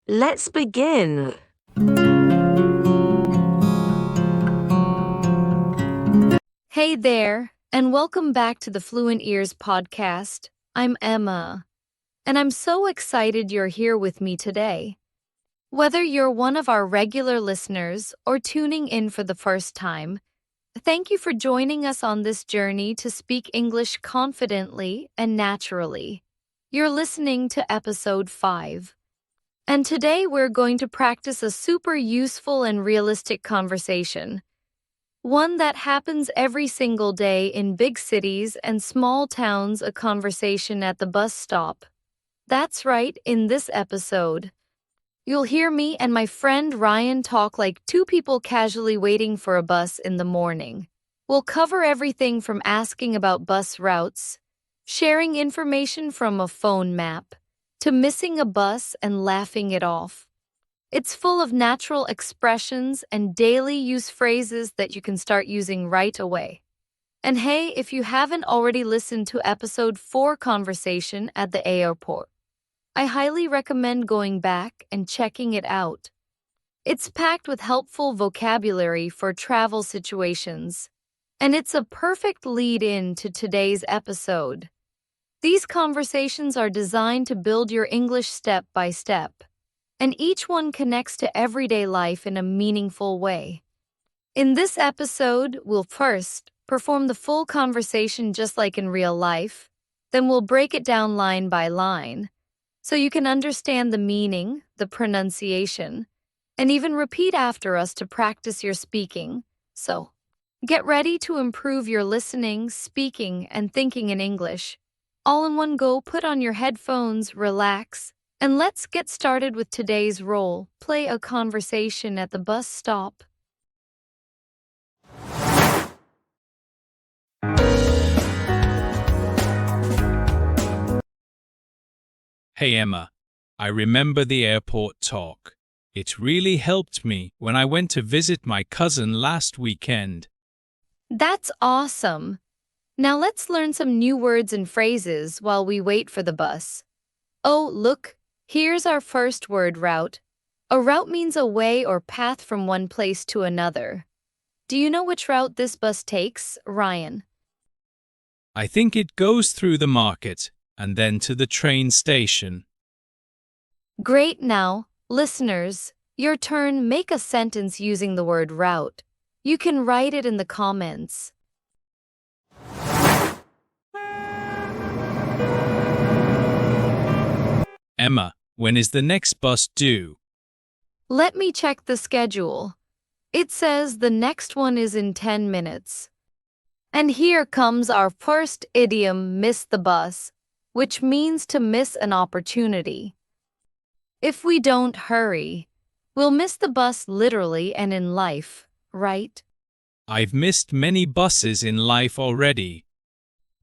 Let's begin. Hey there, and welcome back to the Fluent Ears podcast. I'm Emma, and I'm so excited you're here with me today. Whether you're one of our regular listeners or tuning in for the first time, thank you for joining us on this journey to speak English confidently and naturally. You're listening to episode 5. And today we're going to practice a super useful and realistic conversation. One that happens every single day in big cities and small towns, a conversation at the bus stop. That's right, in this episode, you'll hear me and my friend Ryan talk like two people casually waiting for a bus in the morning. We'll cover everything from asking about bus routes, sharing information from a phone map, to missing a bus and laughing it off. It's full of natural expressions and daily use phrases that you can start using right away. And hey, if you haven't already listened to episode 4 conversation at the airport, I highly recommend going back and checking it out. It's packed with helpful vocabulary for travel situations, and it's a perfect lead-in to today's episode. These conversations are designed to build your English step by step, and each one connects to everyday life in a meaningful way. In this episode, we'll first perform the full conversation just like in real life, then we'll break it down line by line, so you can understand the meaning, the pronunciation, and even repeat after us to practice your speaking. So, get ready to improve your listening, speaking, and thinking in English. All in one go, put on your headphones, relax, and let's get started with today's role play a conversation at the bus stop. Hey Emma, I remember the airport talk. It really helped me when I went to visit my cousin last weekend. That's awesome! Now let's learn some new words and phrases while we wait for the bus. Oh, look, here's our first word, route. A route means a way or path from one place to another. Do you know which route this bus takes, Ryan? I think it goes through the market and then to the train station. Great. Now, listeners, your turn. Make a sentence using the word route. You can write it in the comments. Emma, when is the next bus due? Let me check the schedule. It says the next one is in 10 minutes. And here comes our first idiom, miss the bus, which means to miss an opportunity. If we don't hurry, we'll miss the bus literally and in life, right? I've missed many buses in life already.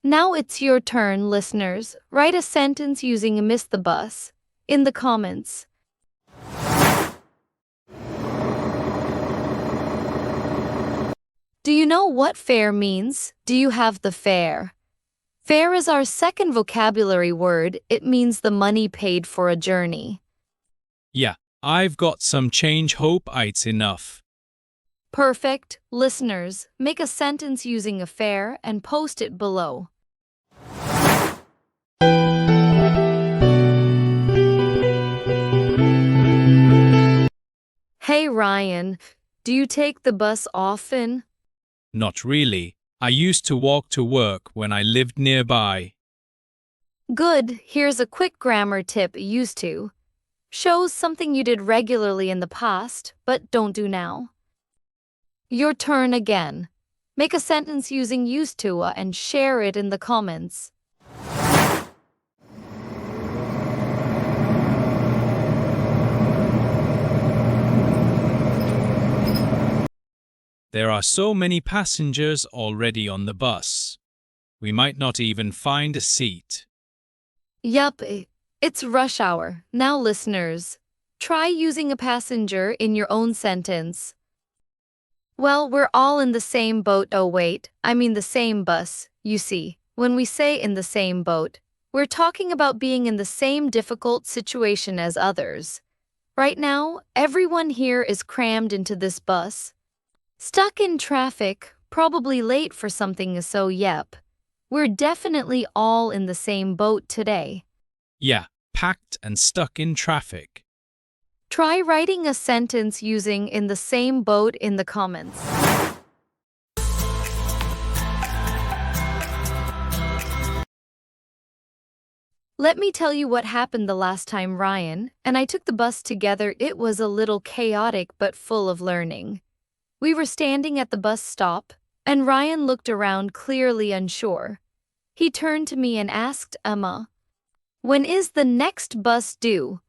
Now it's your turn, listeners. Write a sentence using miss the bus in the comments. Do you know what fare means? Do you have the fare? Fare is our second vocabulary word. It means the money paid for a journey. Yeah, I've got some change, hope it's enough. Perfect. Listeners, make a sentence using a fare and post it below. Hey Ryan, do you take the bus often? Not really. I used to walk to work when I lived nearby. Good. Here's a quick grammar tip. Used to shows something you did regularly in the past, but don't do now. Your turn again. Make a sentence using used to and share it in the comments. There are so many passengers already on the bus. We might not even find a seat. Yup, it's rush hour. Now listeners, try using a passenger in your own sentence. Well, we're all in the same boat. Oh wait, I mean the same bus. You see, when we say in the same boat, we're talking about being in the same difficult situation as others. Right now, everyone here is crammed into this bus. Stuck in traffic, probably late for something, so yep. We're definitely all in the same boat today. Yeah, packed and stuck in traffic. Try writing a sentence using in the same boat in the comments. Let me tell you what happened the last time Ryan and I took the bus together. It was a little chaotic but full of learning. We were standing at the bus stop, and Ryan looked around clearly unsure. He turned to me and asked Emma, "When is the next bus due?"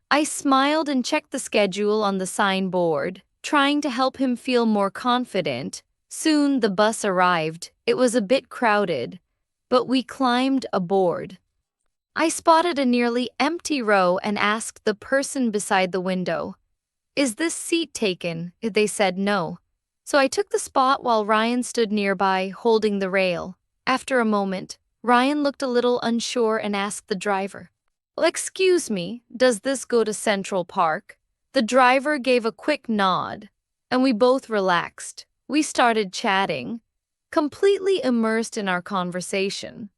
I smiled and checked the schedule on the signboard, trying to help him feel more confident. Soon the bus arrived. It was a bit crowded, but we climbed aboard. I spotted a nearly empty row and asked the person beside the window, "Is this seat taken?" They said no. So I took the spot while Ryan stood nearby, holding the rail. After a moment, Ryan looked a little unsure and asked the driver, "Excuse me, does this go to Central Park?" The driver gave a quick nod, and we both relaxed. We started chatting, completely immersed in our conversation,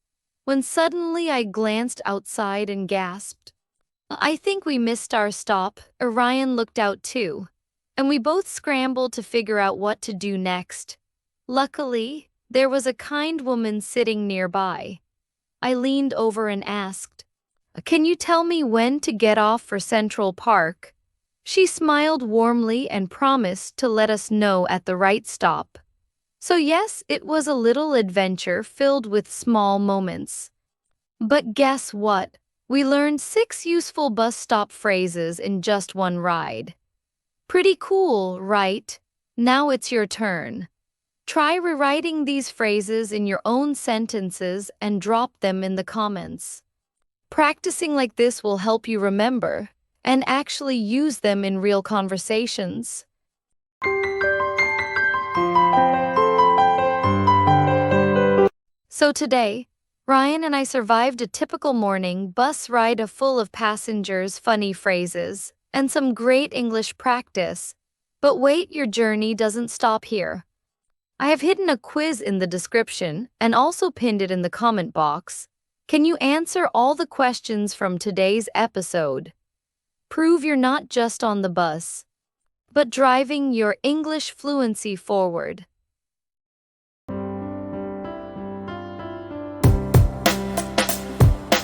when suddenly I glanced outside and gasped. I think we missed our stop. Ryan looked out too, and we both scrambled to figure out what to do next. Luckily, there was a kind woman sitting nearby. I leaned over and asked, "Can you tell me when to get off for Central Park?" She smiled warmly and promised to let us know at the right stop. So yes, it was a little adventure filled with small moments. But guess what? We learned 6 useful bus stop phrases in just one ride. Pretty cool, right? Now it's your turn. Try rewriting these phrases in your own sentences and drop them in the comments. Practicing like this will help you remember and actually use them in real conversations. So today, Ryan and I survived a typical morning bus ride full of passengers, funny phrases, and some great English practice. But wait, your journey doesn't stop here. I have hidden a quiz in the description and also pinned it in the comment box. Can you answer all the questions from today's episode? Prove you're not just on the bus, but driving your English fluency forward.